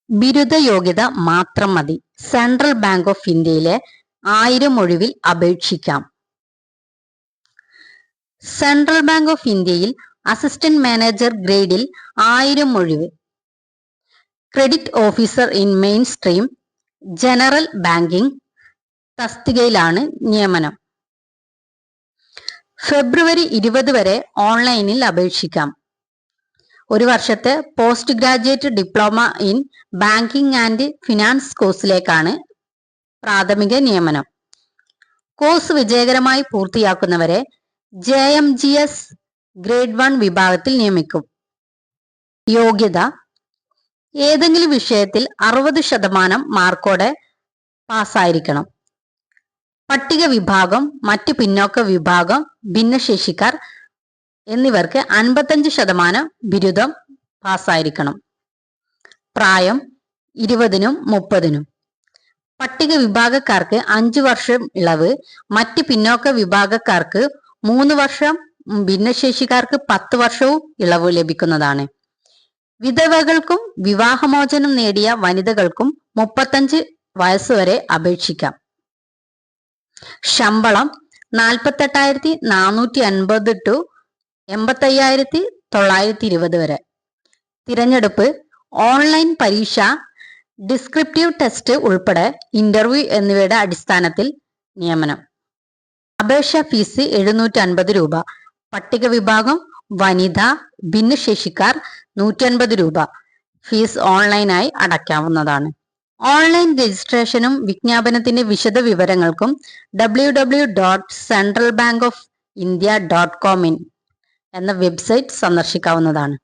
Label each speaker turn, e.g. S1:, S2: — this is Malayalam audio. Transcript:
S1: ബിരുദ യോഗ്യത മാത്രം മതി. സെൻട്രൽ ബാങ്ക് ഓഫ് ഇന്ത്യയിലെ 1000 ഒഴിവിൽ അപേക്ഷിക്കാം. സെൻട്രൽ ബാങ്ക് ഓഫ് ഇന്ത്യയിൽ അസിസ്റ്റന്റ് മാനേജർ ഗ്രേഡിൽ 1000 ഒഴിവ്. Credit officer in mainstream general banking തസ്തികയിലാണ് നിയമനം. ഫെബ്രുവരി 20 വരെ ഓൺലൈനിൽ അപേക്ഷിക്കാം. ഒരു വർഷത്തെ post graduate diploma in banking and finance കോഴ്സിലേക്കാണ് പ്രാഥമിക നിയമനം. കോഴ്സ് വിജയകരമായി പൂർത്തിയാക്കുന്നവരെ JMGS ഗ്രേഡ് 1 വിഭാഗത്തിൽ നിയമിക്കും. യോഗ്യത: ഏതെങ്കിലും വിഷയത്തിൽ 60% മാർക്കോടെ പാസ്സായിരിക്കണം. പട്ടിക വിഭാഗം, മറ്റ് പിന്നോക്ക വിഭാഗം, ഭിന്നശേഷിക്കാർ എന്നിവർക്ക് 55% ബിരുദം പാസ്സായിരിക്കണം. പ്രായം 20-നും 30-നും. പട്ടിക വിഭാഗക്കാർക്ക് 5 വർഷം ഇളവ്, മറ്റ് പിന്നോക്ക വിഭാഗക്കാർക്ക് 3 വർഷം, ഭിന്നശേഷിക്കാർക്ക് 10 വർഷവും ഇളവ് ലഭിക്കുന്നതാണ്. വിധവകൾക്കും വിവാഹമോചനം നേടിയ വനിതകൾക്കും 35 വയസ്സുവരെ അപേക്ഷിക്കാം. ശമ്പളം 48,450 ടു 85,920 വരെ. തിരഞ്ഞെടുപ്പ്: ഓൺലൈൻ പരീക്ഷ, ഡിസ്ക്രിപ്റ്റീവ് ടെസ്റ്റ് ഉൾപ്പെടെ ഇന്റർവ്യൂ എന്നിവയുടെ അടിസ്ഥാനത്തിൽ നിയമനം. അപേക്ഷാ ഫീസ് 750 രൂപ. പട്ടിക വിഭാഗം, വനിത, ഭിന്നശേഷിക്കാർ 150 രൂപ. ഫീസ് ഓൺലൈനായി അടയ്ക്കാവുന്നതാണ്. ഓൺലൈൻ രജിസ്ട്രേഷനും വിജ്ഞാപനത്തിന്റെ വിശദ വിവരങ്ങൾക്കും www.centralbankofindia.com എന്ന വെബ്സൈറ്റ് സന്ദർശിക്കാവുന്നതാണ്.